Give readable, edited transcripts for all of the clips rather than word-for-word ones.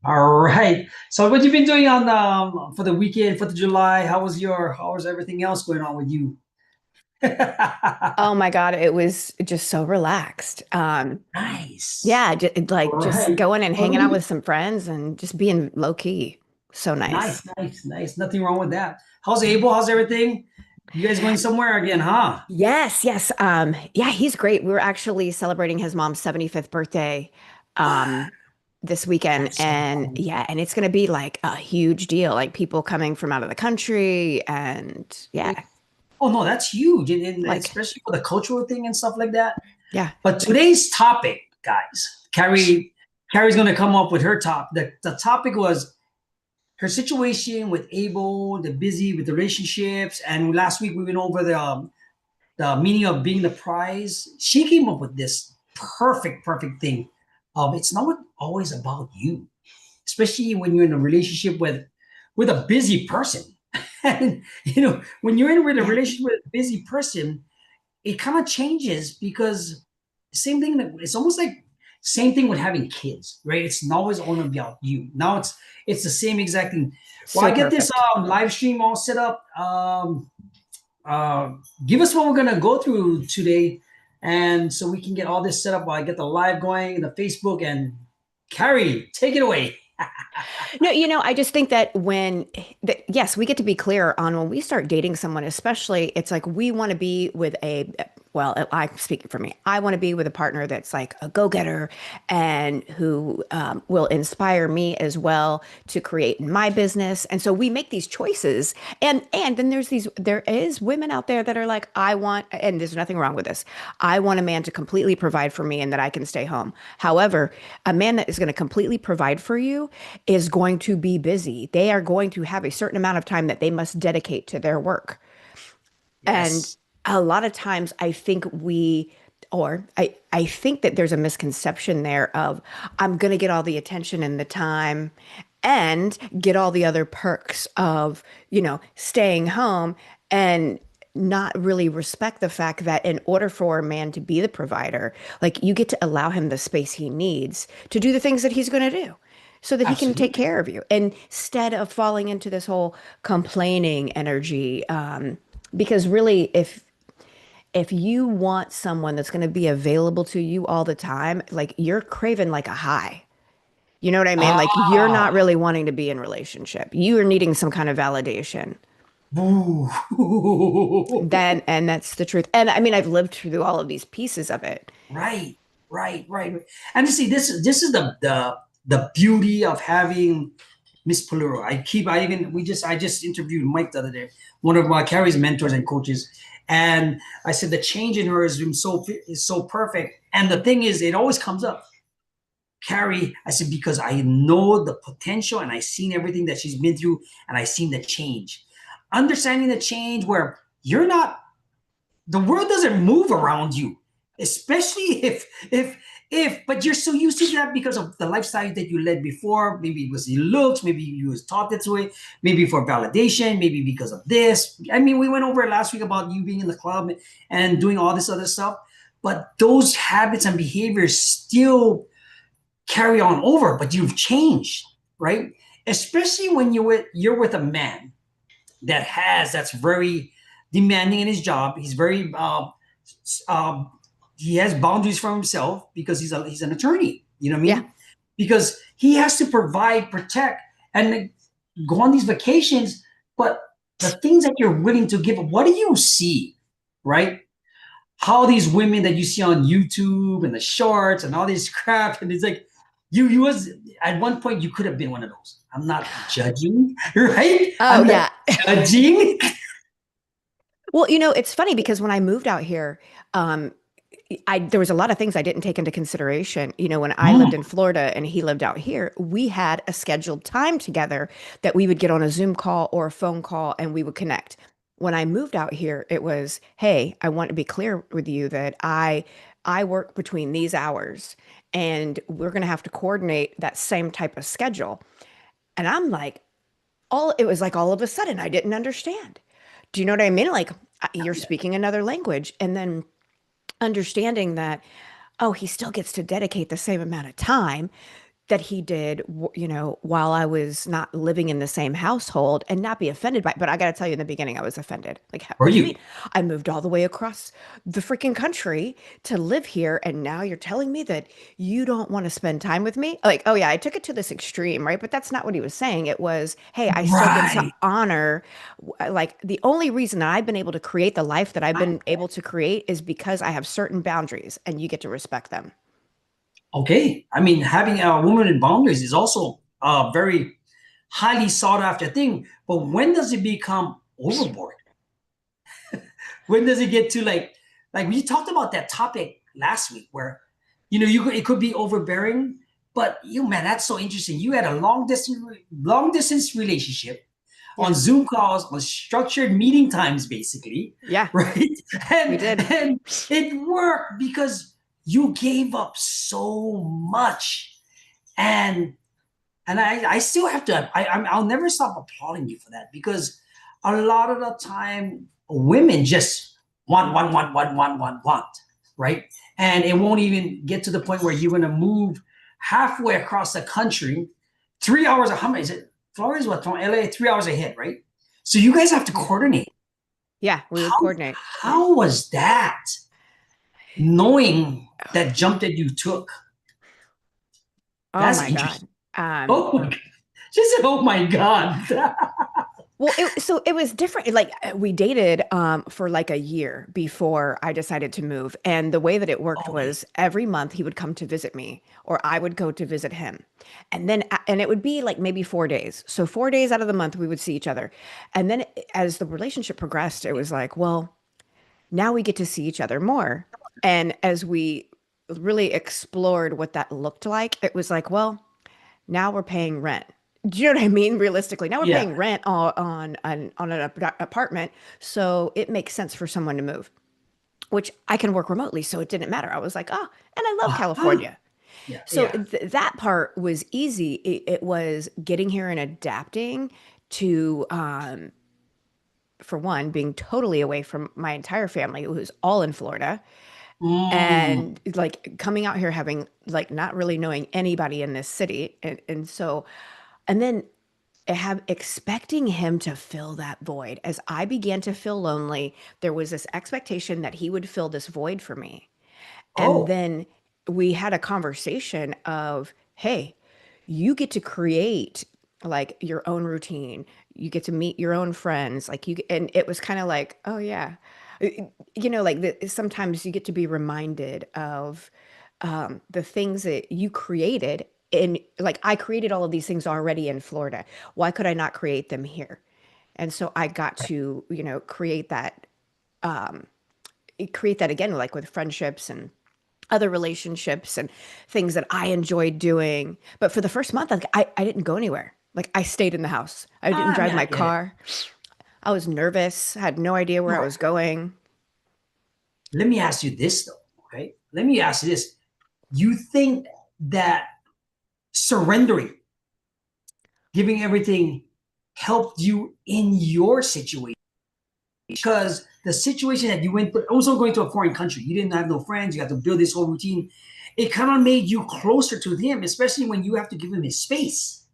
All right. So what you been doing on for the weekend, 4th of July? How was everything else going on with you? Oh my God, it was just so relaxed. Nice. Yeah, All like just right. going and Well, hanging out with some friends and just being low key. So nice, nice. nice, nice. Nothing wrong with that. How's Abel? How's everything? You guys going somewhere again, huh? Yes, yes. Yeah, he's great. We were actually celebrating his mom's 75th birthday um this weekend. That's so And cool. yeah, and it's gonna be like a huge deal. Like people coming from out of the country and yeah, Oh no, that's huge, and like especially for the cultural thing and stuff like that. yeah. But today's topic, guys, Carrie's going to come up with her top. The topic was her situation with Abel, the busy with the relationships, and last week we went over the meaning of being the prize. She came up with this perfect thing. It's not always about you, especially when you're in a relationship with a busy person. And when you're in with a Yeah. relationship with a busy person, it kind of changes because same thing. It's almost like same thing with having kids, right? It's not always only about you. Now it's the same exact thing. Well, So I get this perfect. live stream all set up. Give us what we're gonna go through today, and so we can get all this set up. While I get the live going, the Facebook, and Carrie, take it away. No, I just think that yes, we get to be clear on when we start dating someone, especially, it's like we want to be with well, I'm speaking for me. I want to be with a partner that's like a go-getter and who will inspire me as well to create in my business. And so we make these choices. And then there is women out there that are like, and there's nothing wrong with this. I want a man to completely provide for me and that I can stay home. However, a man that is going to completely provide for you is going to be busy. They are going to have a certain amount of time that they must dedicate to their work. And Yes, a lot of times I think that there's a misconception there of I'm going to get all the attention and the time and get all the other perks of, staying home and not really respect the fact that in order for a man to be the provider, like you get to allow him the space he needs to do the things that he's going to do so that he can take absolutely. care of you instead of falling into this whole complaining energy. Because really, if you want someone that's going to be available to you all the time, like you're craving like a high. You know what I mean? Like you're not Ah, really wanting to be in a relationship. You are needing some kind of validation. boo. And that's the truth. And I mean, I've lived through all of these pieces of it. Right, right. And you see, this is the beauty of having Miss Paluro. I just interviewed Mike the other day, one of my Carrie's mentors and coaches, and I said the change in her is so perfect. And the thing is, it always comes up. Carrie, I said, because I know the potential and I've seen everything that she's been through and I've seen the change. Understanding the change where you're not the world doesn't move around you, especially if but you're so used to that because of the lifestyle that you led before. Maybe it was your looks, maybe you was taught that way, maybe for validation, maybe because of this. I mean, we went over it last week about you being in the club and doing all this other stuff, but those habits and behaviors still carry on over, but you've changed, right? Especially when you're with a man that's very demanding in his job. He's very um, he has boundaries for himself because he's an attorney. You know what I Yeah. mean? Because he has to provide, protect, and go on these vacations. But the things that you're willing to give, what do you see, right? How these women that you see on YouTube and the shorts and all this crap, and it's like you was at one point you could have been one of those. I'm not judging, right? Oh, I'm not yeah. judging. Well, it's funny because when I moved out here, um, there was a lot of things I didn't take into consideration. When I lived in Florida and he lived out here, we had a scheduled time together that we would get on a Zoom call or a phone call and we would connect. When I moved out here, it was, hey, I want to be clear with you that I work between these hours and we're going to have to coordinate that same type of schedule. And I'm like, it was like all of a sudden I didn't understand. Do you know what I mean? Like you're speaking another language and then understanding that, oh, he still gets to dedicate the same amount of time. that he did, while I was not living in the same household and not be offended by it. But I got to tell you, in the beginning, I was offended. Like, For what do you mean? you. I moved all the way across the freaking country to live here, and now you're telling me that you don't want to spend time with me? Like, oh yeah, I took it to this extreme, right? But that's not what he was saying. It was, hey, I still get to Right. honor, like, the only reason that I've been able to create the life that I've been able to create is because I have certain boundaries, and you get to respect them. Okay. I mean, having a woman in boundaries is also a very highly sought after thing. But when does it become overboard? When does it get to like we talked about that topic last week where it could be overbearing, but man, that's so interesting. You had a long distance relationship on Yeah, Zoom calls on structured meeting times, basically, yeah, right? we And did. and it worked because you gave up so much. And I still have to I'll never stop applauding you for that because a lot of the time women just want, right? And it won't even get to the point where you're going to move halfway across the country, 3 hours. How many is it? Florida's what, from LA, 3 hours ahead, right? So you guys have to Yeah. coordinate. Yeah, we would How coordinate. how was that? Knowing that jump that you took, Oh that's my God. interesting. Um, Oh my God. She said, "Oh my God." well, so it was different. Like, we dated for like a year before I decided to move. And the way that it worked Okay. was every month he would come to visit me, or I would go to visit him. And it would be like maybe 4 days. So 4 days out of the month we would see each other. And then as the relationship progressed, it was like, well, now we get to see each other more. And as we really explored what that looked like, it was like, well, now we're paying rent. Do you know what I mean? Realistically, now we're Yeah. paying rent on an apartment, so it makes sense for someone to move. Which I can work remotely, so it didn't matter. I was like, oh, and I love Uh-huh. California. Yeah. So Yeah. that part was easy. It was getting here and adapting to, for one, being totally away from my entire family, who's all in Florida, Mm. and like coming out here having like not really knowing anybody in this city, and so, and then have expecting him to fill that void. As I began to feel lonely, there was this expectation that he would fill this void for me. And Oh. then we had a conversation of, hey, you get to create like your own routine. You get to meet your own friends. And it was kind of like, oh yeah. Like sometimes you get to be reminded of the things that you created. And like I created all of these things already in Florida. Why could I not create them here? And so I got to, create that again, like with friendships and other relationships and things that I enjoyed doing. But for the first month, like, I didn't go anywhere. Like I stayed in the house. I didn't I drive mean, I my get it. car. I was nervous, had no idea where I Right. was going. Let me ask you this though. Okay. Let me ask you this. You think that surrendering, giving everything, helped you in your situation? Because the situation that you went through, also going to a foreign country, you didn't have no friends, you had to build this whole routine. It kind of made you closer to him, especially when you have to give him his space,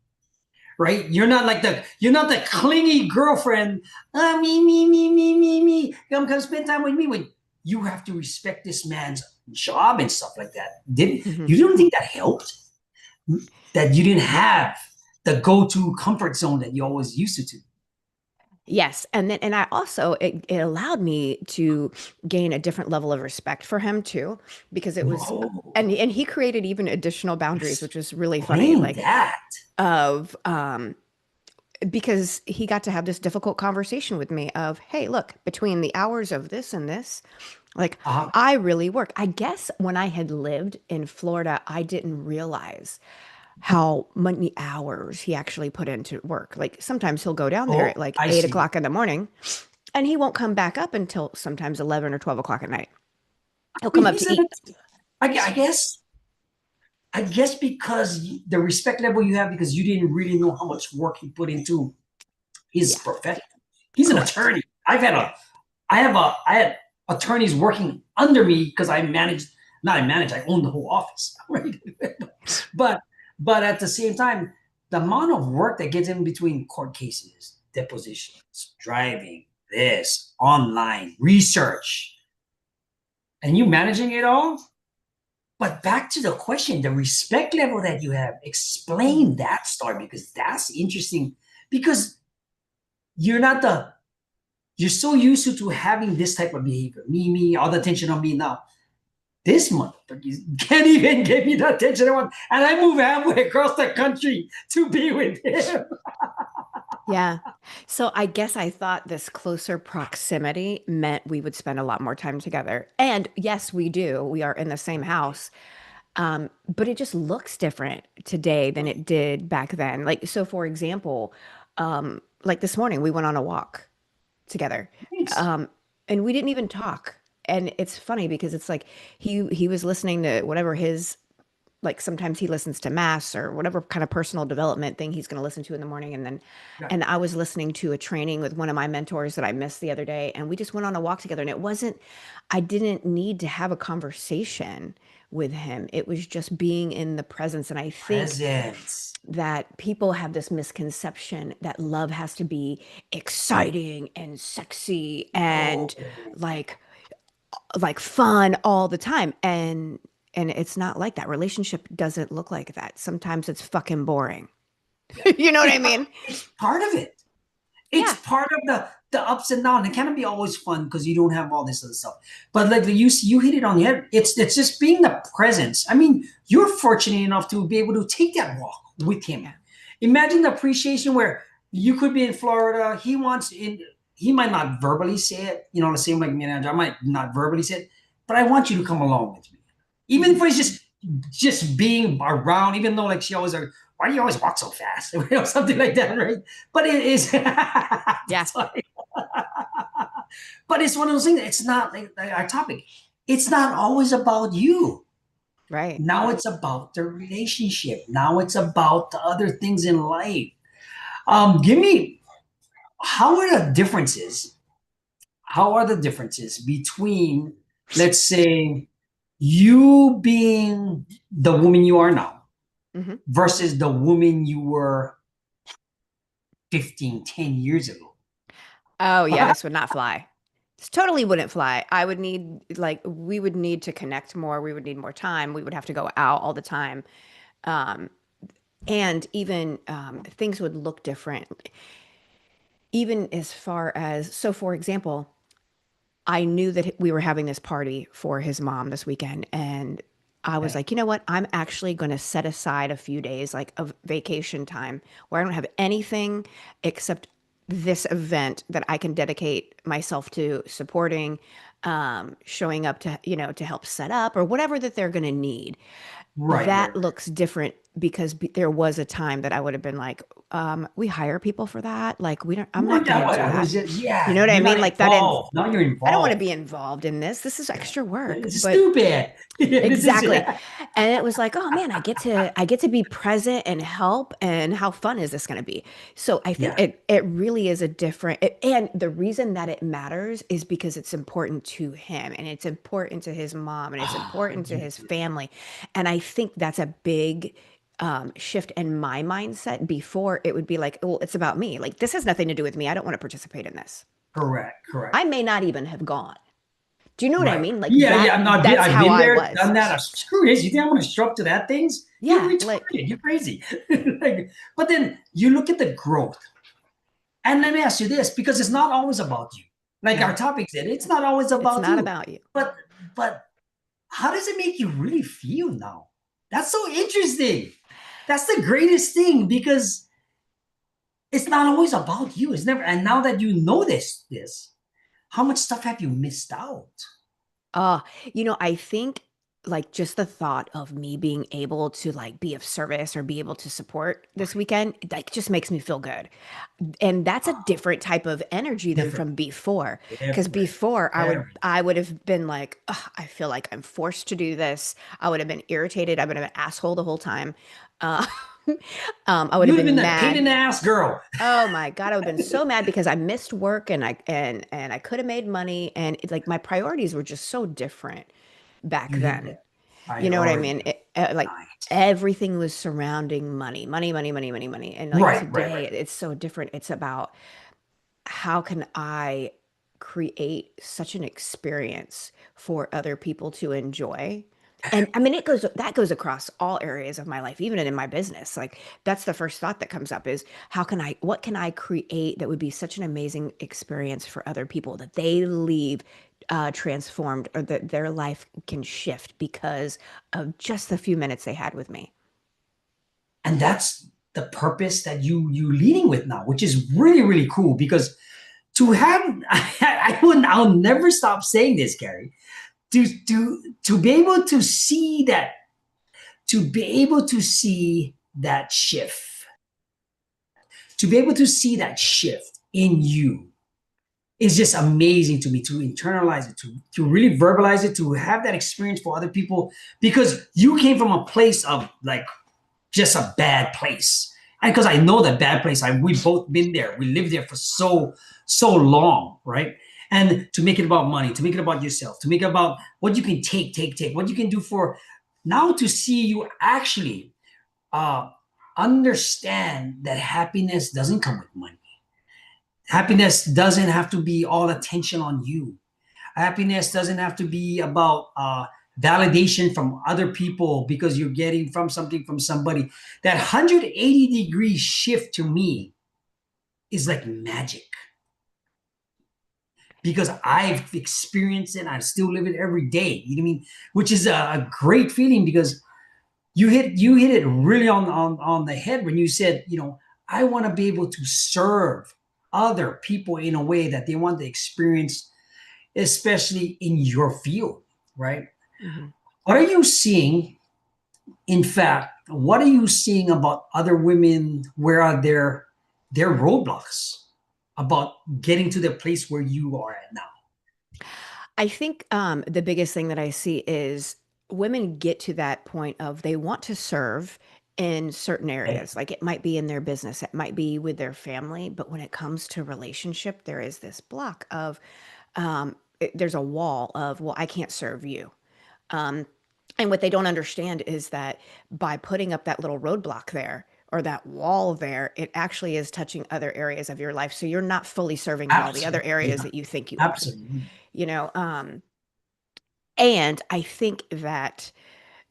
right? You're not the clingy girlfriend. Me. Come spend time with me. When you have to respect this man's job and stuff like that. Did Mhm. you don't think that helped? That you didn't have the go-to comfort zone that you always used to. Yes, and I also, it allowed me to gain a different level of respect for him too, because it was, Oh, and he created even additional boundaries, which was really funny. explain Like, that. of because he got to have this difficult conversation with me of, hey, look, between the hours of this and this, like, Uh-huh. I really work. I guess when I had lived in Florida, I didn't realize how many hours he actually put into work. Like sometimes he'll go down there Oh, at like I eight see. o'clock in the morning, and he won't come back up until sometimes 11 or 12 o'clock at night. He'll come up to Isn't eat. it? I guess because the respect level you have because you didn't really know how much work he put into his Yeah, profession. He's an correct. attorney. I had attorneys working under me because I managed, not I managed, I owned the whole office, right? but But at the same time, the amount of work that gets in between court cases, depositions, driving, this, online, research, and you managing it all. But back to the question, the respect level that you have, explain Mhm. that story because that's interesting. Because you're not the you're so used to having this type of behavior. Me, all the attention on me now. This month, but you can't even give me the attention I want. And I move halfway across the country to be with him. Yeah. So I guess I thought this closer proximity meant we would spend a lot more time together. And yes, we do. We are in the same house. But it just looks different today than it did back then. Like, so for example, like this morning, we went on a walk together. Nice. Um, and we didn't even talk. And it's funny because it's like he was listening to whatever his like sometimes he listens to mass or whatever kind of personal development thing he's going to listen to in the morning Yeah. and I was listening to a training with one of my mentors that I missed the other day and we just went on a walk together and it wasn't I didn't need to have a conversation with him. It was just being in the presence and I think Presence. that people have this misconception that love has to be exciting and sexy Oh, and like fun all the time and it's not like that. Relationship doesn't look like that. Sometimes it's fucking boring. yeah. You know what I It's, mean? it's part of it. It's Yeah. part of the ups and downs. It can't be always fun because you don't have all this other stuff. But like you hit it on the head. It's just being the presence. I mean, you're fortunate enough to be able to take that walk with him. Yeah. Imagine the appreciation where you could be in Florida. He wants in. He might not verbally say it. You know, the same like me and Andrew. I might not verbally say it, but I want you to come along with me, even if Mhm. it's just being around. Even though like she always like, why do you always walk so fast? You know, something like that, right? But it is. Yeah. That's why. But it's one of those things. It's not like our topic. It's not always about you. Right. Now it's about the relationship. Now it's about the other things in life. Give me how are the differences? How are the differences between, let's say, you being the woman you are now Hmm. versus the woman you were 15, 10 years ago? Oh yeah, this would not fly. This totally wouldn't fly. I would need like we would need to connect more. We would need more time. We would have to go out all the time. Um, and even things would look different. Even as far as so for example, I knew that we were having this party for his mom this weekend. And I was Yeah. like, you know what? I'm actually going to set aside a few days like of vacation time where I don't have anything except this event that I can dedicate myself to supporting, showing up to, to help set up or whatever that they're going to need. Right, right, That right. looks different because there was a time that I would have been like, we hire people for that. Like, I'm No, not going that to do I that. was just, You yeah, know what I you're mean? not Like that involved. Now you're I don't want to involved. be involved in this. This is extra work. It's But stupid. This is exactly. And it was like, oh man, I get to be present and help and how fun is this going to be? So I think yeah, it really is a different and the reason that it matters is because it's important to him and it's important to his mom and it's important to yes, his yes. family. And I think that's a big shift in my mindset. Before it would be like, well, it's about me. Like this has nothing to do with me. I don't want to participate in this. Correct, correct. I may not even have gone. Do you know what I Right. mean? Like Yeah, yeah. that's I've how been I there, was. done that. Screw this. You think I'm going to show up to that things? You're Yeah, like retarded. You're crazy. Like, but then you look at the growth. And let me ask you this, because it's not always about you. Like our no, topic said, it's not always it's about not you. about you. But but how does it make you really feel now? That's so interesting. That's the greatest thing because it's not always about you. It's never. And now that you know this, how much stuff have you missed out? Uh, I think like just the thought of me being able to like be of service or be able to support this weekend, like just makes me feel good. And that's a different type of energy than Different, from before. Because different, before I would very. I would have been like, "Ugh, I feel like I'm forced to do this. I would have been irritated. I would have been an asshole the whole time. Uh, I would You have would have been been that pain mad. in the ass girl. Oh my God, I would have been so mad because I missed work and I could have made money and like my priorities were just so different back You hit then. that. I You know what I already mean? know. Like Nice. everything was surrounding money, money, money, money, money, money. And like Right, right, today, right. it's so different. It's about how can I create such an experience for other people to enjoy? And I mean, that goes across all areas of my life, even in my business. Like that's the first thought that comes up is what can I create that would be such an amazing experience for other people that they leave transformed or that their life can shift because of just the few minutes they had with me. And that's the purpose that you leading with now, which is really, really cool because to have I'll never stop saying this, Gary. To be able to see that to be able to see that shift, to be able to see that shift in you is just amazing to me to internalize it, to really verbalize it, to have that experience for other people because you came from a place of like just a bad place. And because I know that bad place, we've both been there. We lived there for so long, right? And to make it about money, to make it about yourself, to make it about what you can take, what you can do for now to see you actually uh, understand that happiness doesn't come with money. Happiness doesn't have to be all attention on you. Happiness doesn't have to be about validation from other people because you're getting from something from somebody. That 180-degree shift to me is like magic because I've experienced it. I still live it every day. You know what I mean? Which is a great feeling because you hit it really on the head when you said, I want to be able to serve other people in a way that they want to experience, especially in your field, right? Mhm. What are you seeing? In fact, what are you seeing about other women? Where are their roadblocks about getting to the place where you are at now? I think the biggest thing that I see is women get to that point of they want to serve in certain Okay. areas. Like it might be in their business, it might be with their family, but when it comes to relationship, there is this block of there's a wall of, well, I can't serve you. Um, and what they don't understand is that by putting up that little roadblock there or that wall there, it actually is touching other areas of your life. So you're not fully serving in all the other Absolutely areas not. that you think you are, Absolutely. you know? And I think that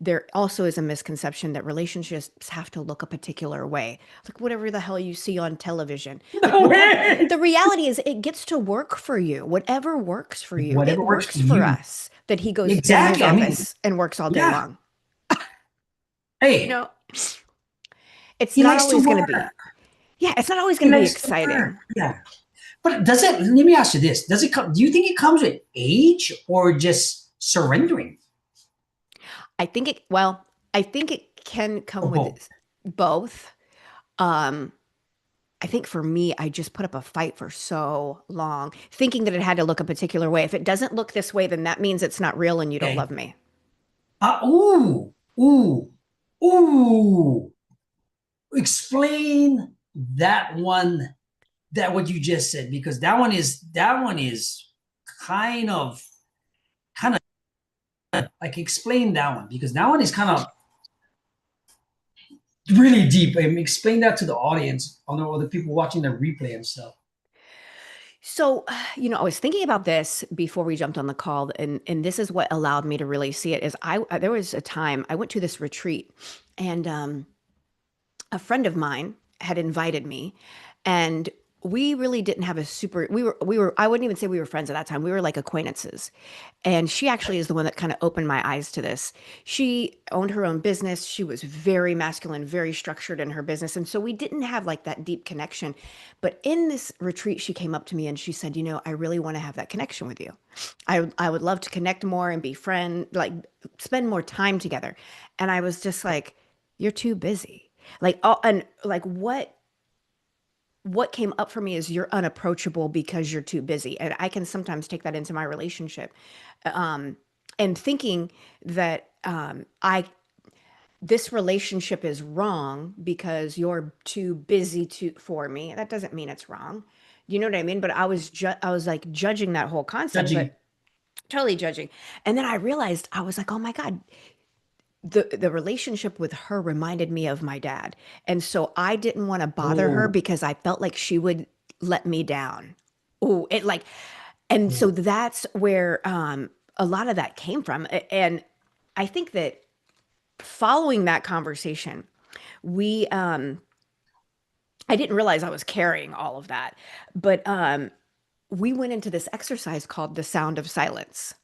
there also is a misconception that relationships have to look a particular way, like whatever the hell you see on television. Like No whatever way. the reality is, it gets to work for you. Whatever works for you, Whatever it works for works for you. us. That he goes in his Exactly. I mean, office and works all day yeah. long. You Hey, know, it's he not likes to always going to work. be, yeah, it's not always He going to be likes to work. exciting. Yeah. But does it, let me ask you this. Does it come, do you think it comes with age or just surrendering I think it can come or both? with both. Um, I think for me, I just put up a fight for so long, thinking that it had to look a particular way. If it doesn't look this way, then that means it's not real and you don't Okay. love me. Ooh, ooh, ooh. Explain that one, that what you just said, because that one is kind of, kind of like explain that one because that one is kind of really deep. Explain that to the audience, or the people watching the replay and stuff. So, I was thinking about this before we jumped on the call, and this is what allowed me to really see it. Is there was a time I went to this retreat, and a friend of mine had invited me, and we really didn't have a super we were I wouldn't even say we were friends at that time. We were like acquaintances. And she actually is the one that kind of opened my eyes to this. She owned her own business. She was very masculine, very structured in her business. And so we didn't have like that deep connection. But in this retreat, she came up to me and she said, I really want to have that connection with you. I would love to connect more and be like spend more time together. And I was just like, you're too busy. Like, oh, and like what came up for me is you're unapproachable because you're too busy. And I can sometimes take that into my relationship. Um, and thinking that I this relationship is wrong because you're too busy for me. That doesn't mean it's wrong. You know what I mean? But I was like judging that whole concept, Judging. but totally judging. And then I realized I was like, oh my God, the relationship with her reminded me of my dad. And so I didn't want to bother her Oh, because I felt like she would let me down. Oh, it like, and so oh, that's where a lot of that came from. And I think that following that conversation, we I didn't realize I was carrying all of that, but we went into this exercise called the sound of silence.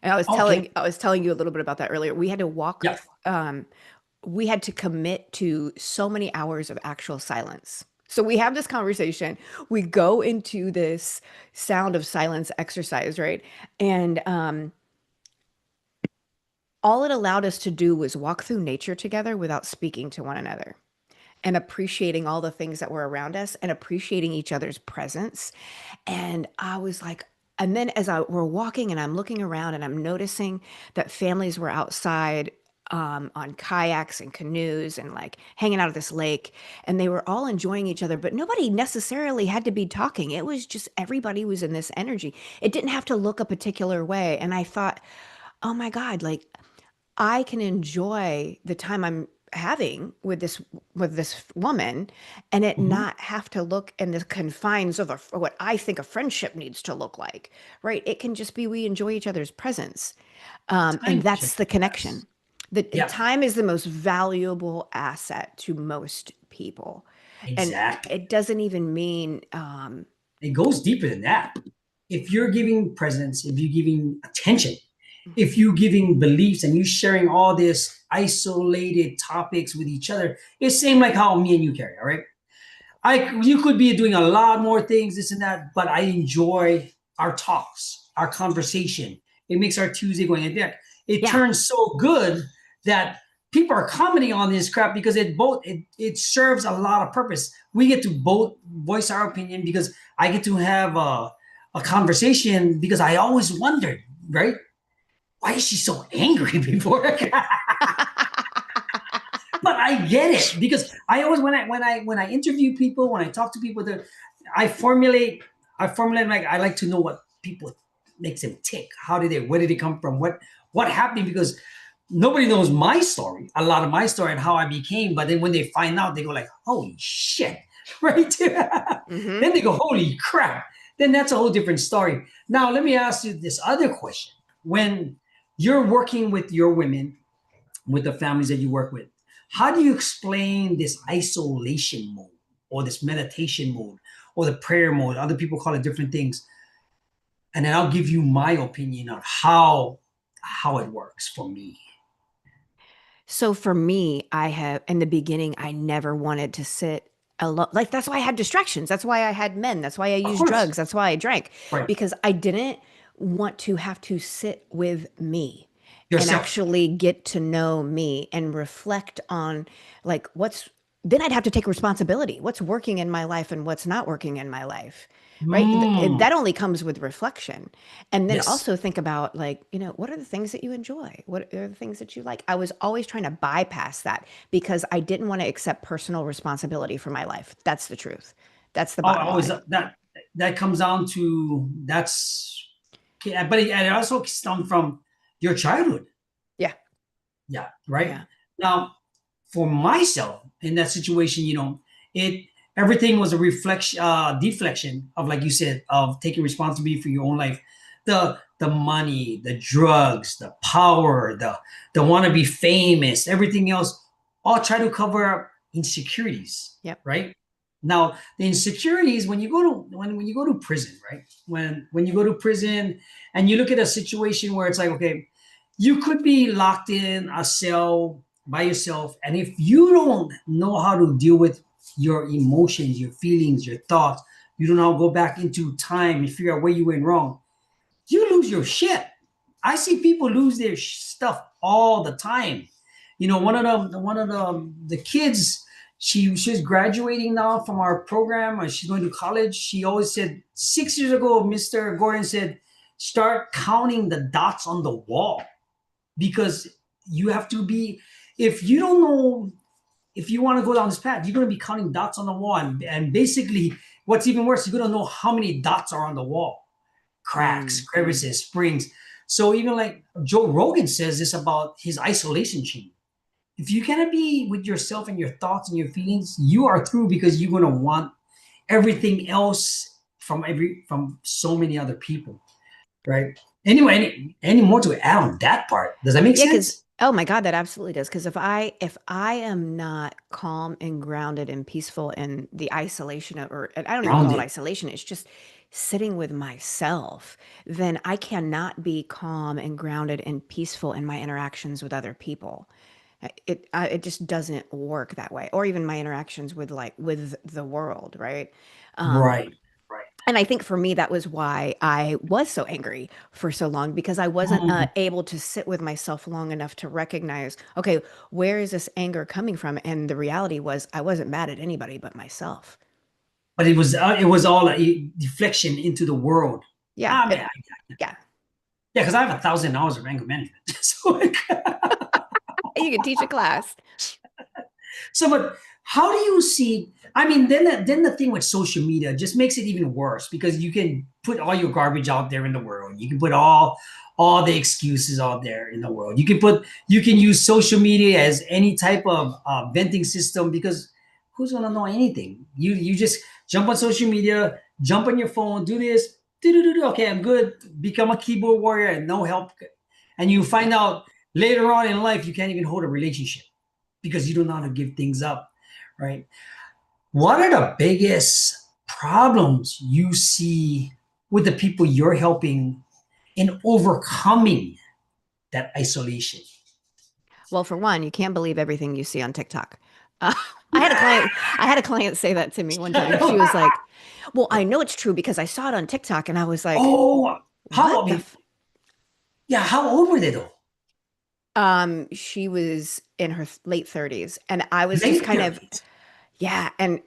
And okay. I was telling you a little bit about that earlier. We had to Yeah. um, we had to commit to so many hours of actual silence. So we have this conversation. We go into this sound of silence exercise, right? And all it allowed us to do was walk through nature together without speaking to one another and appreciating all the things that were around us and appreciating each other's presence. And I was like, and then we're walking and I'm looking around and I'm noticing that families were outside on kayaks and canoes and like hanging out at this lake, and they were all enjoying each other, but nobody necessarily had to be talking. It was just everybody was in this energy. It didn't have to look a particular way. And I thought, oh my God, like I can enjoy the time I'm having with this woman and it Mhm. not have to look in the confines of what I think a friendship needs to look like, right? It can just be we enjoy each other's presence. And Time that's check. the Yes. connection. The Yeah. time is the most valuable asset to most people. And Exactly. it doesn't even mean It goes deeper than that. If you're giving presence, if you're giving attention, if you're giving beliefs and you sharing all this isolated topics with each other, it's same like how me and you carry, all right? You could be doing a lot more things, this and that, but I enjoy our talks, our conversation. It makes our Tuesday going in there. It yeah. turns so good that people are commenting on this crap because it serves a lot of purpose. We get to both voice our opinion because I get to have a conversation because I always wondered, right? Why is she so angry before? But I get it because I always when I interview people, when I talk to people, I formulate like I like to know what people makes them tick. How did they? Where did they come from? What happened? Because nobody knows my story, a lot of my story and how I became. But then when they find out, they go like, "Holy shit!" Right? Hmm. Then they go, "Holy crap!" Then that's a whole different story. Now let me ask you this other question: when you're working with your women, with the families that you work with, how do you explain this isolation mode or this meditation mode or the prayer mode? Other people call it different things. And then I'll give you my opinion on how it works for me. So for me, I have in the beginning, I never wanted to sit alone. Like that's why I had distractions. That's why I had men. That's why I Of used course. drugs. That's why I drank Right. because I didn't want to have to sit with me and Yourself. actually get to know me and reflect on like then I'd have to take responsibility. What's working in my life and what's not working in my life, right? Mm, That only comes with reflection. And then yes. also think about like, what are the things that you enjoy? What are the things that you like? I was always trying to bypass that because I didn't want to accept personal responsibility for my life. That's the truth. That's the bottom Always line. that comes down to but it also stems from your childhood. Yeah. Yeah, right. Yeah. Now, for myself in that situation, it everything was a reflection, deflection of, like you said, of taking responsibility for your own life. The money, the drugs, the power, the want to be famous, everything else, all try to cover up insecurities, Yep. right? Now, the insecurities when you go to when you go to prison, right? When you go to prison and you look at a situation where it's like, okay, you could be locked in a cell by yourself, and if you don't know how to deal with your emotions, your feelings, your thoughts, you don't know how to go back into time and figure out where you went wrong, you lose your shit. I see people lose their stuff all the time. One of the kids, she's graduating now from our program, or she's going to college. She always said 6 years ago, Mr. Gordon said, start counting the dots on the wall, because you have to be, if you don't know, if you want to go down this path, you're going to be counting dots on the wall, and basically what's even worse, you're going to know how many dots are on the wall, cracks, Mm. crevices, springs. So even like Joe Rogan says this about his isolation chain. if you cannot be with yourself and your thoughts and your feelings, you are through because you're gonna want everything else from so many other people, right? Anyway, any more to add on that part? Does that make Yeah, because sense? oh my God, that absolutely does. Because if I am not calm and grounded and peaceful in the isolation of, or and I don't even call it Grounded. isolation, it's just sitting with myself, then I cannot be calm and grounded and peaceful in my interactions with other people. It just doesn't work that way, or even my interactions with with the world, right? Um, Right. Right. and I think for me, that was why I was so angry for so long because I wasn't Mm. able to sit with myself long enough to recognize, okay, where is this anger coming from? And the reality was, I wasn't mad at anybody but myself. But it was all a deflection into the world. Yeah, Ah, man, yeah. yeah, because I have 1,000 hours of anger management. So, like, You can teach a class. so, but how do you see? I mean, then the thing with social media just makes it even worse because you can put all your garbage out there in the world. You can put all the excuses out there in the world. You can use social media as any type of venting system because who's gonna know anything? You just jump on social media, jump on your phone, do this, do. Okay, I'm good. Become a keyboard warrior and no help, and you find out later on in life you can't even hold a relationship because you don't know how to give things up, right? What are the biggest problems you see with the people you're helping in overcoming that isolation? Well, for one, you can't believe everything you see on TikTok. Uh, I had a client, I had a client say that to me one time. She was like, "Well, I know it's true because I saw it on TikTok," and I was like, Oh, how, "What I the?" mean, yeah, how old were they though? She was in her late 30s, and I was just Late kind of, 30s. yeah, and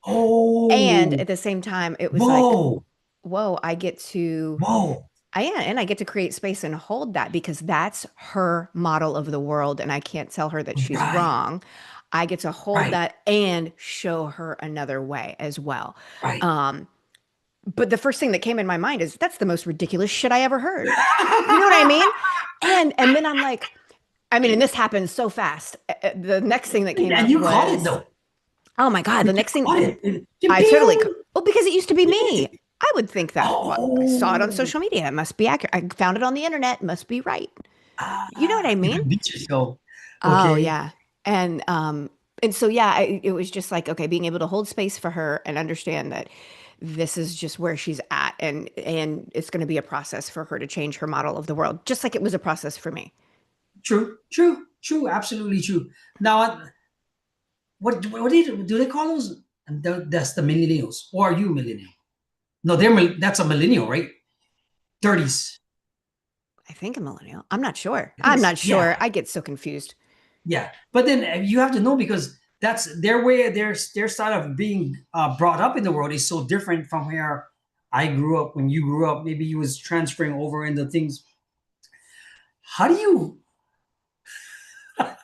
Oh, at the same time, it was like, whoa, whoa, I get to, whoa. I am, and I get to create space and hold that because that's her model of the world, and I can't tell her that she's Right, wrong. I get to hold right, that and show her another way as well. right. Um, but the first thing that came in my mind is that's the most ridiculous shit I ever heard. You know what I mean? And then I'm like, I mean, and this happened so fast. The next thing that came And up you caught it was, though. oh my God, the You next thing caught it. I totally, Pew! well, because it used to be me. I would think that, well, I saw it on Oh, social media. It must be accurate. I found it on the internet. It must be right. You know what I you mean? convince yourself. Oh, Okay. yeah. And so, yeah, it was just like, okay, being able to hold space for her and understand that this is just where she's at. And it's going to be a process for her to change her model of the world, just like it was a process for me. True, true, true, absolutely true. Now, what do they call those? And that's the millennials. Or are you a millennial? No, that's a millennial, right? 30s. I think a millennial. I'm not sure. I think I'm it's, not yeah, sure. I get so confused. yeah. But then you have to know because that's their way, their style of being brought up in the world is so different from where I grew up. When you grew up, maybe you was transferring over into things. How do you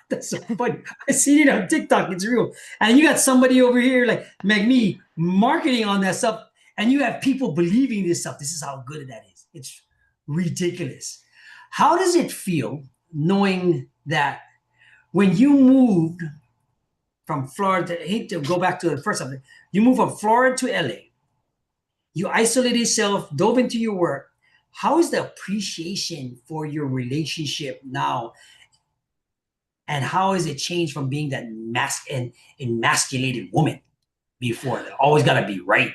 That's so funny. I seen it on TikTok. It's real. And you got somebody over here like me marketing on that stuff, and you have people believing this stuff. This is how good that is. It's ridiculous. How does it feel knowing that when you moved from Florida, I hate to go back to the first subject, you moved from Florida to LA, you isolated yourself, dove into your work. How is the appreciation for your relationship now, and how has it changed from being that and emasculated woman before that always got to be right?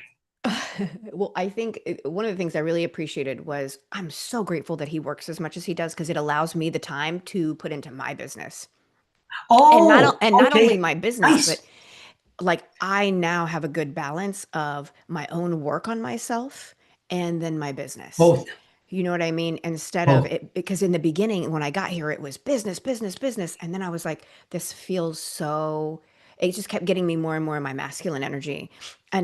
Well, I think one of the things I really appreciated was I'm so grateful that he works as much as he does because it allows me the time to put into my business. And Oh, not only okay, my business, but nice. like I now have a good balance of my own work on myself and then my business. Both, You know what I mean? Instead of both. it, because in the beginning, when I got here, it was business, business, business. And then I was like, this feels so, it just kept getting me more and more of my masculine energy.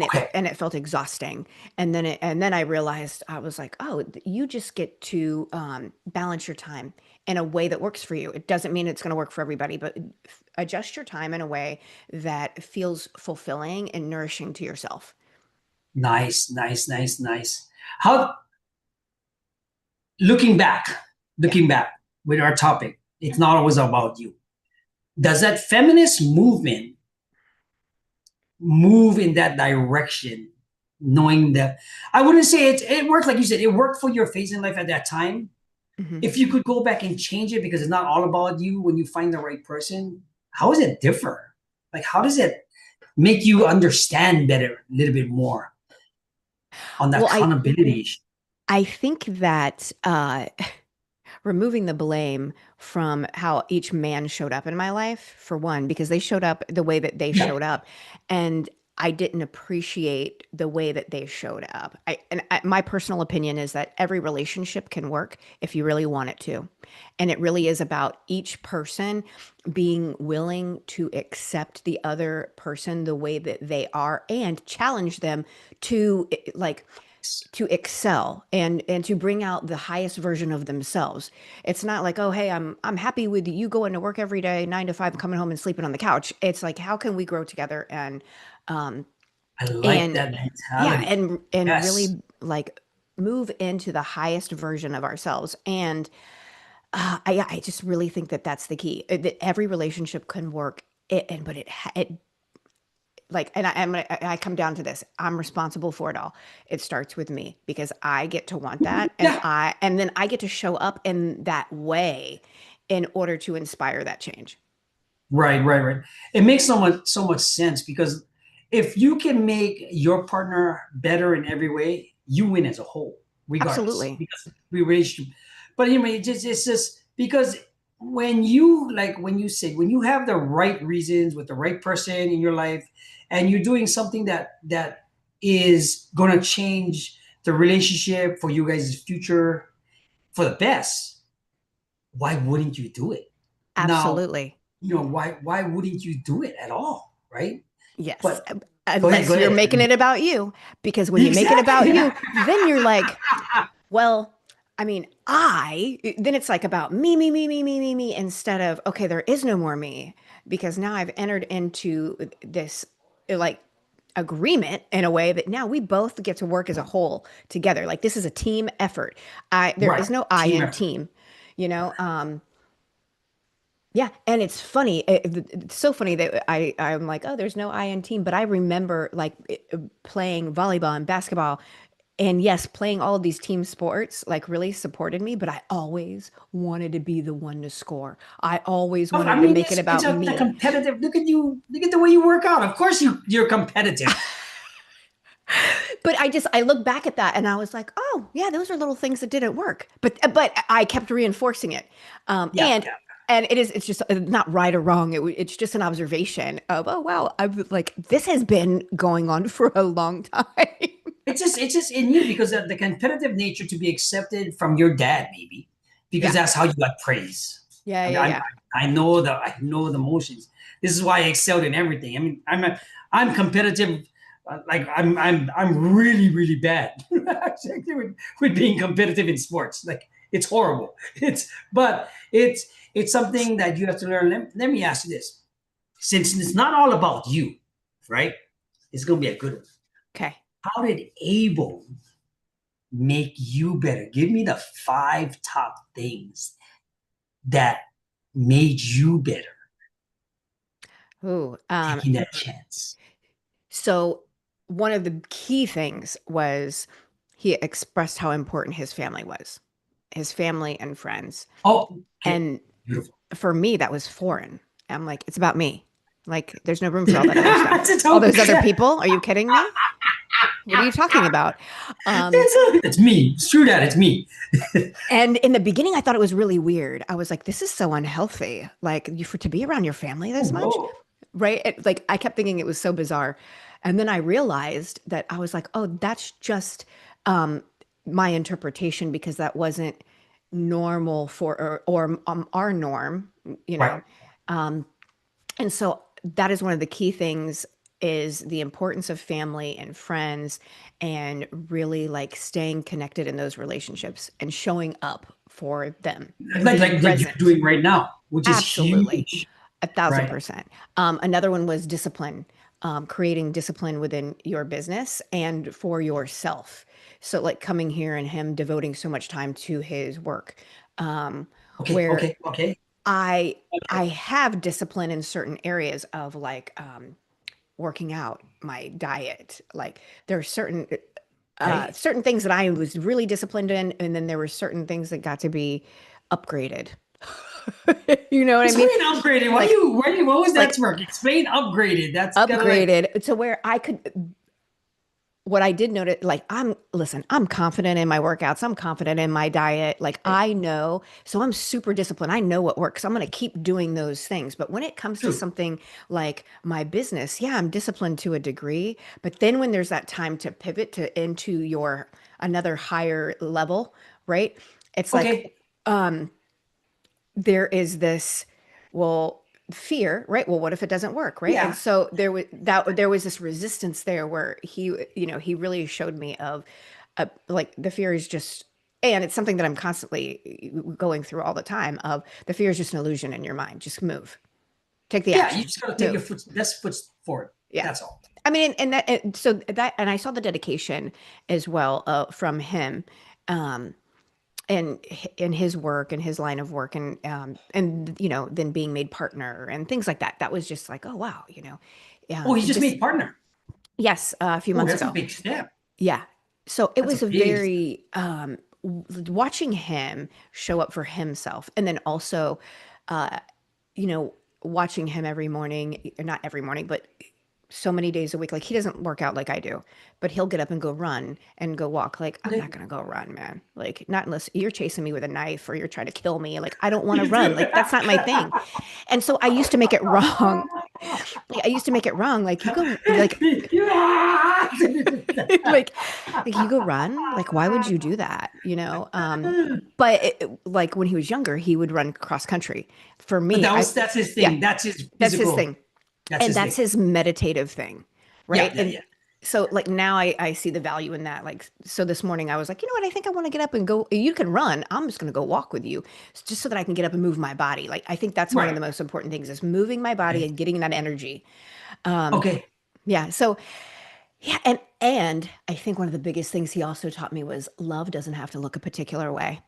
Okay, And it felt exhausting. And then I realized I was like, oh, you just get to balance your time in a way that works for you. It doesn't mean it's going to work for everybody, but adjust your time in a way that feels fulfilling and nourishing to yourself. nice, nice, nice, nice. How looking back, Yeah. looking back with our topic, it's not always about you. does that feminist movement move in that direction, knowing that I wouldn't say it worked like you said, it worked for your phase in life at that time. Mhm. If you could go back and change it because it's not all about you when you find the right person, how is it differ? Like how does it make you understand better a little bit more on that Well, accountability issue? I think that removing the blame from how each man showed up in my life, for one, because they showed up the way that they Yeah. showed up, and I didn't appreciate the way that they showed up. My personal opinion is that every relationship can work if you really want it to. And it really is about each person being willing to accept the other person the way that they are and challenge them to like to excel and to bring out the highest version of themselves. It's not like, oh, hey, I'm happy with you going to work every day, 9 to 5, coming home and sleeping on the couch. It's like, how can we grow together um I like and that yeah, mentality. and Yes. really like move into the highest version of ourselves. And I just really think that that's the key. That every relationship can work. But it like, and I come down to this. I'm responsible for it all. It starts with me because I get to want that, Yeah. and then I get to show up in that way in order to inspire that change. Right, right, right. It makes so much sense because if you can make your partner better in every way, you win as a whole, regardless. Absolutely. Because we reached, but anyway, it's just because when you have the right reasons with the right person in your life, and you're doing something that is gonna change the relationship for you guys' future for the best, why wouldn't you do it? Now, Absolutely. why wouldn't you do it at all, right? Yes. But go ahead, go Unless you're ahead. making it about you, because when you make it about Exactly. you, then you're like, well, I mean, then it's like about me, me, me, me, me, me, me, instead of, okay, there is no more me, because now I've entered into this like agreement in a way that now we both get to work as a whole together. Like this is a team effort. There Right. is no I Team in effort. team, you know? Yeah, and it's funny. It's so funny that I'm like, oh, there's no I in team, but I remember like playing volleyball and basketball, and yes, playing all of these team sports like really supported me. But I always wanted to be the one to score. I always I wanted to mean, make it it's about a me. competitive. Look at you. Look at the way you work out. Of course, you're competitive. But I look back at that and I was like, oh yeah, those are little things that didn't work. But I kept reinforcing it, um, Yeah, and yeah. and it's just not right or wrong. It's just an observation of, oh wow, I'm like, this has been going on for a long time. It's just in you because of the competitive nature to be accepted from your dad, maybe, because Yeah, that's how you got praise. yeah, I mean, yeah, yeah. I know the motions. This is why I excelled in everything. I mean, I'm competitive. Like I'm really really bad actually with being competitive in sports. Like it's horrible. But it's something that you have to learn. Let me ask you this: since it's not all about you, right? It's gonna be a good one. Okay. How did Abel make you better? Give me the five top things that made you better Ooh, taking that chance. so one of the key things was he expressed how important his family was, his family and friends. Oh, okay. And Beautiful. for me, that was foreign. I'm like, it's about me. Like, there's no room for all that other stuff. That's All all. those other people? Are you kidding me? What are you talking about? Um, It's me. Screw that. It's me. and in the beginning, I thought it was really weird. I was like, this is so unhealthy. Like, to be around your family this much, Whoa. right? Like, I kept thinking it was so bizarre. And then I realized that I was like, oh, that's just um, my interpretation because that wasn't normal or our norm, you Right. know. Um, And so that is one of the key things is the importance of family and friends and really like staying connected in those relationships and showing up for them and Like being like you're present. doing right now, which is Absolutely. huge. A thousand Right. percent. Another one was discipline, creating discipline within your business and for yourself. So like coming here and him devoting so much time to his work, um, Okay. where Okay. Okay. I I have discipline in certain areas of like working out, my diet. Like there are Okay. certain things that I was really disciplined in, and then there were certain things that got to be upgraded. You know what I mean? Explain upgraded. Like What was that like word? Explain upgraded. That's kind of like, upgraded to where I could what I did notice, like listen, I'm confident in my workouts. I'm confident in my diet. Like I know, so I'm super disciplined. I know what works. I'm going to keep doing those things. But when it comes to true. something like my business, yeah, I'm disciplined to a degree. But then when there's that time to pivot to into your another higher level, right? It's like Okay. there is this, well, fear, right? Well, what if it doesn't work, right? And Yeah. so there was this resistance there where he really showed me of like the fear is just, and it's something that I'm constantly going through all the time of the fear is just an illusion in your mind. Just move. Take the Yeah. You action. just gotta take your Move. foot, best foot forward. Yeah. That's all. I mean, so that, and I saw the dedication as well from him. Um, and in his work and his line of work and then being made partner and things like that, that was just like, oh wow, Oh, he just this, made partner. yes, a few Oh, months that's a ago. big step. Yeah, so it That's a was a big step. very watching him show up for himself, and then also uh you know watching him every morning, not every morning, but so many days a week. Like he doesn't work out like I do, but he'll get up and go run and go walk. Like I'm not Okay. gonna go run, man. Like not unless you're chasing me with a knife or you're trying to kill me. Like I don't want to run. Like that's not my thing. And so I used to make it wrong. Like, I used to make it wrong. Like you go like like you go run. Like why would you do that? But like when he was younger, he would run cross country. For But me, I that's his yeah, thing. That's his that's his physical. thing. That's And his that's thing. his meditative thing, Yeah, right? yeah, And yeah. so like now I see the value in that. Like so this morning I was like, you know what? I think I want to get up and go. You can run. I'm just going to go walk with you, just so that I can get up and move my body. Like I think that's one of Right. the most important things is moving my body Okay. and getting that energy. Okay. Yeah. So yeah, and I think one of the biggest things he also taught me was love doesn't have to look a particular way.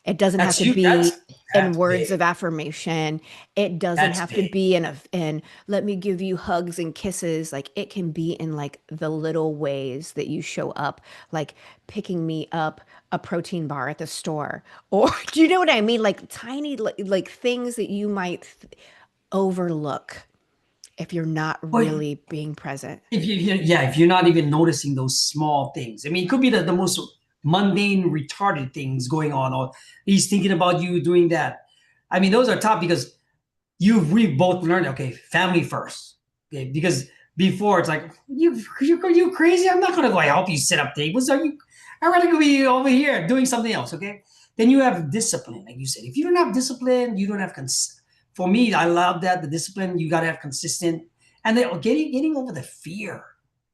It doesn't have That's to you. be in That's words big. of affirmation. It doesn't That's have to big. be in let me give you hugs and kisses. Like it can be in like the little ways that you show up, like picking me up a protein bar at the store. Or do you know what I mean? Like tiny like things that you might overlook if you're not But really being present. yeah, if you're not even noticing those small things, I mean, it could be the most mundane, retarded things going on, or he's thinking about you doing that. I mean, those are tough because we both learned, okay, family first. Okay, because before it's like you crazy. I'm not gonna go help you set up tables. Are you? I'd rather go be over here doing something else. Okay. Then you have discipline, like you said. If you don't have discipline, you don't have for me, I love that the discipline. You got to have consistent, and then getting over the fear.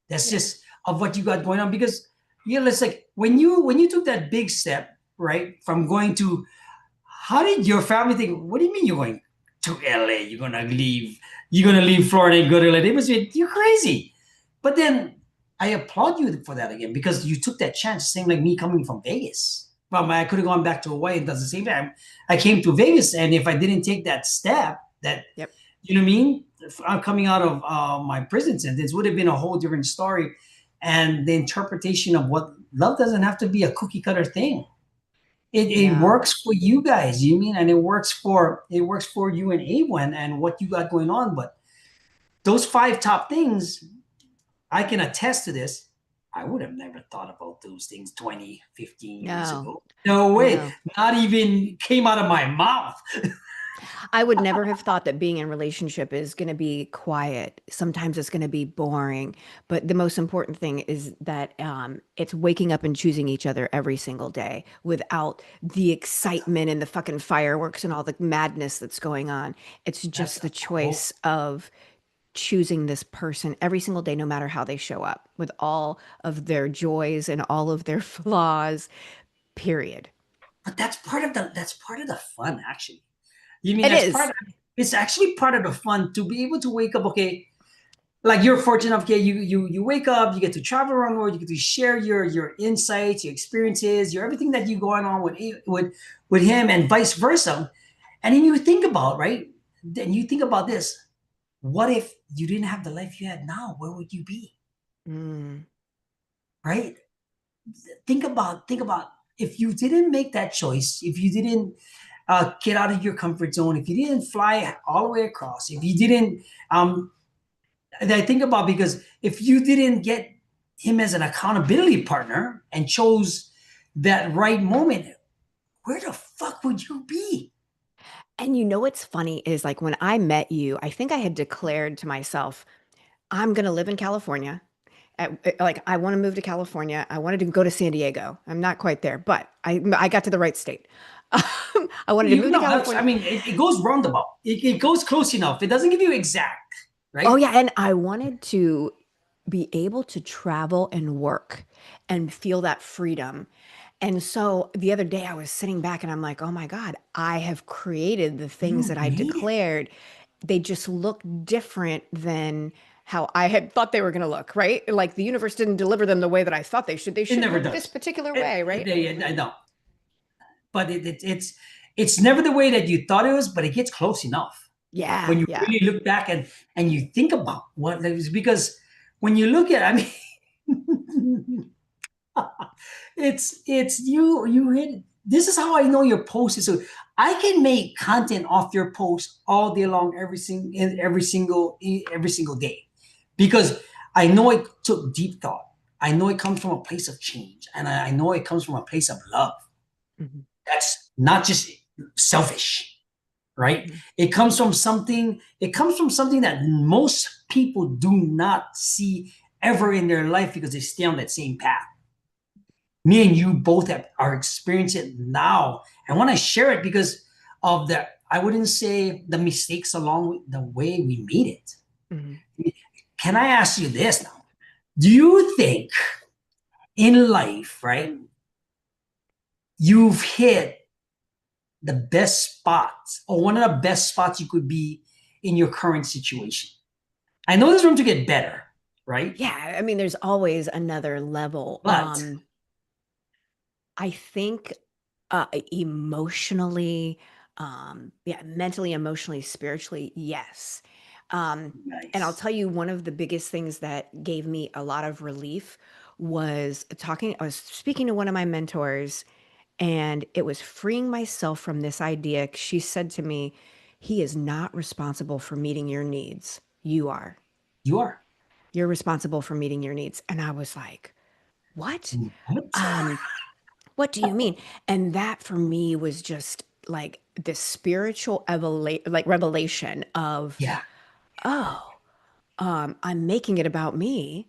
That's Yeah. just of what you got going on because it's like when you took that big step, right, from going to, how did your family think? What do you mean you're going to LA? You're gonna leave? You're gonna leave Florida and go to LA? They must be, you're crazy. But then I applaud you for that again because you took that chance. Same like me coming from Vegas. Well, I could have gone back to Hawaii and does the same time. I came to Vegas, and if I didn't take that step, that, Yep. you know what I mean? If I'm coming out of my prison sentence, would have been a whole different story. And the interpretation of what love doesn't have to be a cookie cutter thing. It No. works for you guys, you mean, and it works for you and Awen and what you got going on. But those five top things, I can attest to this. I would have never thought about those things 20, 15 years No. ago. No way. No. Not even came out of my mouth. I would never have thought that being in relationship is going to be quiet. Sometimes it's going to be boring, but the most important thing is that it's waking up and choosing each other every single day without the That's excitement and the fucking fireworks and all the madness that's going on. It's that's just the the whole. choice of choosing this person every single day, no matter how they show up, with all of their joys and all of their flaws. Period. But that's part of the fun, actually. You mean It that's part is. of it's actually part of the fun to be able to wake up, okay, like you're fortunate enough, okay, you wake up, you get to travel around the world, you get to share your insights, your experiences, your everything that you going on with him and vice versa. And then you think about, right? Then you think about this. What if you didn't have the life you had now? Where would you be? Mm. Right? Think about if you didn't make that choice, if you didn't get out of your comfort zone, if you didn't fly all the way across, if you didn't, and I think about because if you didn't get him as an accountability partner and chose that right moment, where the fuck would you be? And you know what's funny is like when I met you, I think I had declared to myself, I'm going to live in California. Like I want to move to California. I wanted to go to San Diego. I'm not quite there, but I got to the right state. I wanted to You move to know, that's, I California. mean, it goes roundabout. It goes close enough. It doesn't give you exact, Oh right? yeah, and I wanted to be able to travel and work and feel that freedom. And so the other day I was sitting back and I'm like, "Oh my God, I have created the things You that I made it. declared. They just look different than how I had thought they were going to look, right? Like the universe didn't deliver them the way that I thought they should. They It should never look this does. particular way, right?" I know, but it's never the way that you thought it was, but it gets close enough when Yeah, you yeah. really look back and you think about what it was because when you look at, I mean, it's you hit. This is how I know your post is. So I can make content off your post all day long, every single day, because I know it took deep thought. I know it comes from a place of change, and I know it comes from a place of love. Mhm, That's not just selfish, right? mhm. It comes from something. It comes from something that most people do not see ever in their life because they stay on that same path. Me and you both are experiencing it now. And when I share it because of the, I wouldn't say the mistakes along the way we made it. Mhm. Can I ask you this now? Do you think in life, right, you've hit the best spots or one of the best spots you could be in your current situation? I know there's room to get better, right? Yeah, I mean, there's always another level. But I think emotionally, yeah, mentally, emotionally, spiritually, yes. Um, and I'll nice. tell you, one of the biggest things that gave me a lot of relief was talking. I was speaking to one of my mentors, and it was freeing myself from this idea. She said to me, "He is not responsible for meeting your needs. You are. You are. You're responsible for meeting your needs." And I was like, "What? What? Um, what do you mean?" And that for me was just like this spiritual like revelation of, Yeah. oh, I'm making it about me,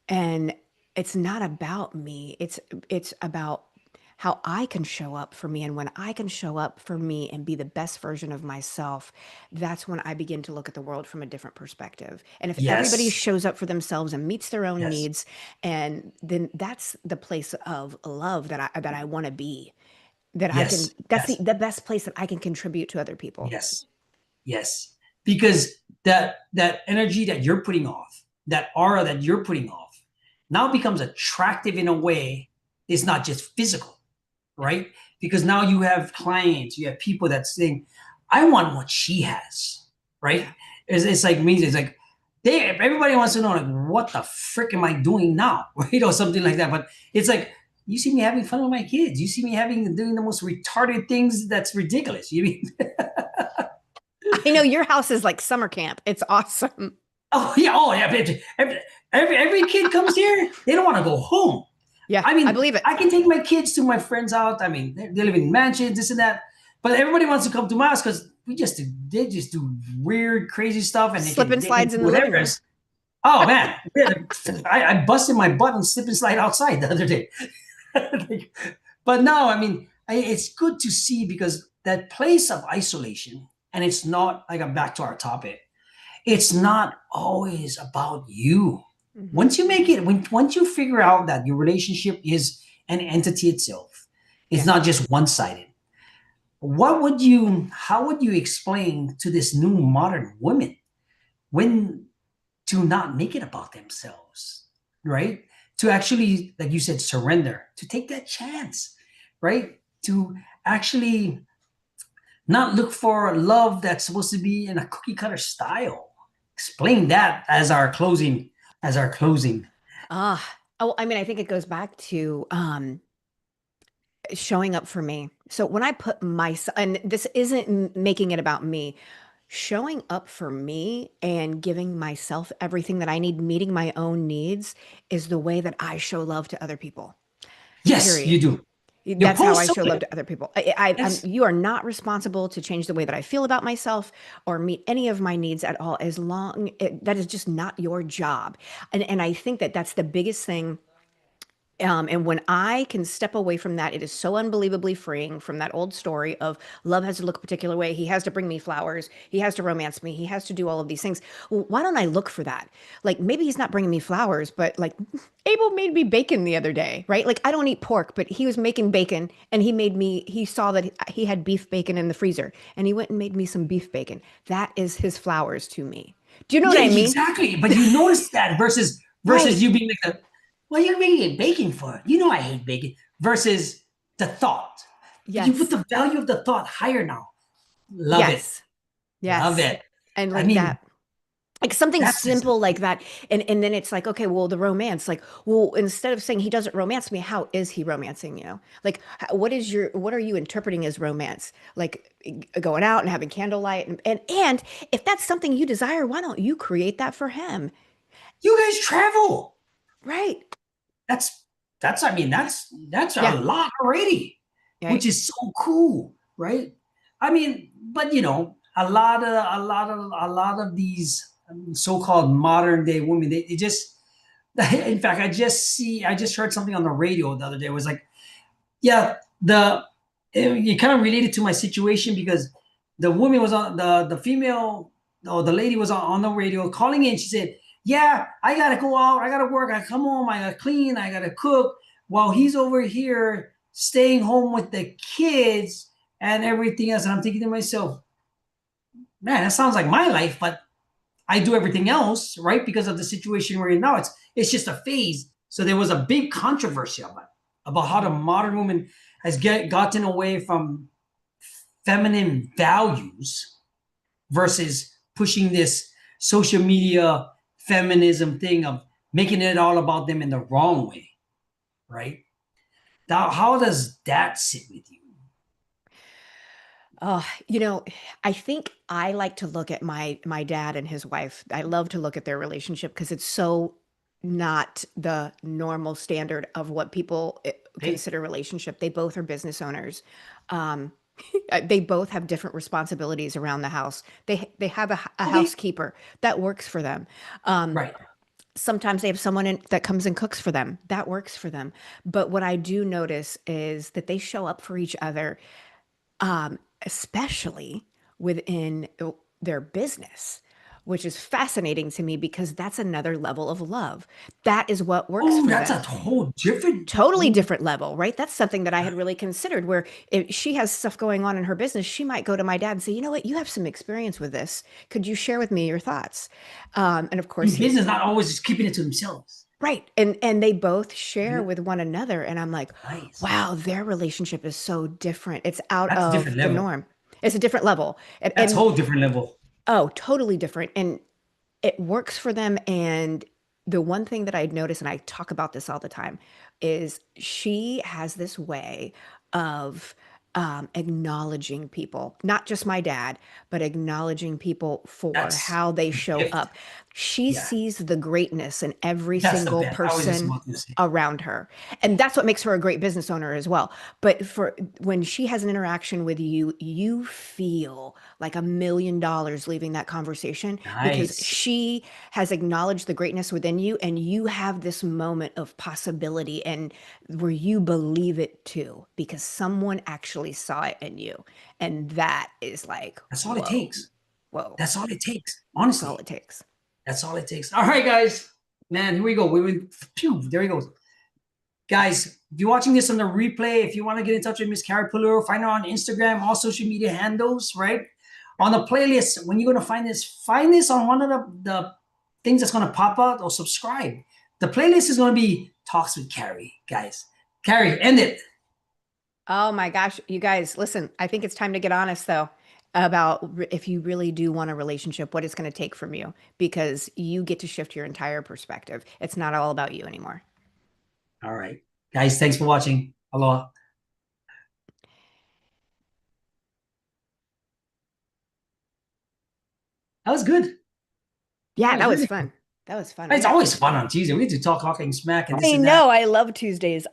and it's not about me. It's about how I can show up for me. And when I can show up for me and be the best version of myself, that's when I begin to look at the world from a different perspective. And if everybody Yes. shows up for themselves and meets their own Yes. needs, and then that's the place of love that I want to be. That I can, Yes. that's Yes. the best place that I can contribute to other people. Yes. Yes. Because that energy that you're putting off, that aura that you're putting off, now becomes attractive in a way. It's not just physical, right? Because now you have clients, you have people that saying, "I want what she has," right? Yeah. It's like means it's like everybody wants to know like what the frick am I doing now, right? Or something like that. But it's like you see me having fun with my kids. You see me having doing the most retarded things. That's ridiculous. You mean I know your house is like summer camp. It's awesome. oh yeah. Every kid comes here. They don't want to go home. Yeah, I I mean, believe it. I can take my kids to my friends' out. I mean, they live in mansions, this and that. But everybody wants to come to my house because they just do weird, crazy stuff, and Slip and they can slides do in the living whatever. room. Oh man, I busted my butt and slip and slide outside the other day. But now, I mean, it's good to see because that place of isolation, and it's not like I'm back to our topic. It's not always about you. Mhm. Once you make it, once you figure out that your relationship is an entity itself, it's Yeah. not just one-sided. How would you explain to this new modern woman when to not make it about themselves, right? To actually, like you said, surrender, to take that chance, right? To actually not look for love that's supposed to be in a cookie cutter style. Explain that as our closing, as our closing. Oh, I mean, I think it goes back to showing up for me. So when I put myself, and this isn't making it about me, showing up for me and giving myself everything that I need, meeting my own needs is the way that I show love to other people. Yes, you Period. do. Your That's how post I so show love good. to other people. Yes. You are not responsible to change the way that I feel about myself or meet any of my needs at all, as long that is just not your job. And I think that that's the biggest thing. And when I can step away from that, it is so unbelievably freeing from that old story of love has to look a particular way. He has to bring me flowers. He has to romance me. He has to do all of these things. Well, why don't I look for that? Like maybe he's not bringing me flowers, but like Abel made me bacon the other day, right? Like I don't eat pork, but he was making bacon and he saw that he had beef bacon in the freezer and he went and made me some beef bacon. That is his flowers to me. Do you know what Yeah, I mean? exactly. But you notice that versus Right. you being like, well, you're making it bacon for. You know I hate bacon. Versus the thought. You put Yes. the value of the thought higher now. Love it. Yes. Love Yes. it. And I like mean, that. Like something that's just simple like that. And then it's like, okay, well, the romance, like, well, instead of saying he doesn't romance me, how is he romancing you? Like, what are you interpreting as romance? Like going out and having candlelight and if that's something you desire, why don't you create that for him? you guys travel. Right. That's I mean, that's a Yeah. lot already, which Right. is so cool, right? I mean, but a lot of these so-called modern day women, they just in fact, I just heard something on the radio the other day. It was like, yeah, it kind of related to my situation because the woman was on the female or the lady was on the radio calling in. She said, "Yeah, I gotta go out. I gotta work. I come home. I gotta clean. I gotta cook." While he's over here staying home with the kids and everything else, and I'm thinking to myself, "Man, that sounds like my life." But I do everything else, right? Because of the situation we're in now. It's just a phase. So there was a big controversy about how the Mhm. modern woman has gotten away from feminine values versus pushing this social media feminism thing of making it all about them in the wrong way, right? Now, how does that sit with you? Oh, I think I like to look at my dad and his wife. I love to look at their relationship because it's so not the normal standard of what people Hey, consider relationship. They both are business owners. Um, they both have different responsibilities around the house. They have a okay, housekeeper that works for them. Um, right. Sometimes they have someone that comes and cooks for them. That works for them. But what I do notice is that they show up for each other, especially within their business, which is fascinating to me because that's another level of love. That is what works Oh, for that's a them. whole different. Totally Oh, different level, right? That's something that I had really considered where if she has stuff going on in her business, she might go to my dad and say, you know what, you have some experience with this. Could you share with me your thoughts? And of course, in he, business, not always just keeping it to themselves. right. And they both share with one another. And I'm like, Nice. wow, their relationship is so different. It's out That's a different of the level. norm. It's a different level. That's a And whole different level. oh, totally different. And it works for them. And the one thing that I'd noticed, and I talk about this all the time, is she has this way of acknowledging people, not just my dad, but acknowledging people for That's how they a show gift. up. She Yeah, sees the greatness in every that's the single best. I was just person about to say. around her. And that's what makes her a great business owner as well. But for when she has an interaction with you, you feel like $1 million leaving that conversation because Nice. she has acknowledged the greatness within you and you have this moment of possibility and where you believe it too because someone actually saw it in you. And that is like, That's all it whoa, takes. whoa, That's all it takes. that's all Honestly, it takes. that's all it takes. All right, guys. Man, here we go. We went. Phew, there he goes. Guys, if you're watching this on the replay, if you want to get in touch with Miss Carrie Pulero, find her on Instagram, all social media handles, right? On the playlist, when you're going to find this on one of the things that's going to pop out or subscribe. The playlist is going to be Talks with Carrie, guys. Carrie, end it. Oh my gosh, you guys, listen, I think it's time to get honest though. about if you really do want a relationship, what it's going to take from you, because you get to shift your entire perspective. It's not all about you anymore. All right, guys, thanks for watching. Aloha. That was good. Yeah, That was that was really fun. good. That was fun. We It's got always fun on Tuesday. We get to talk talking smack and this I and that. know. I love Tuesdays.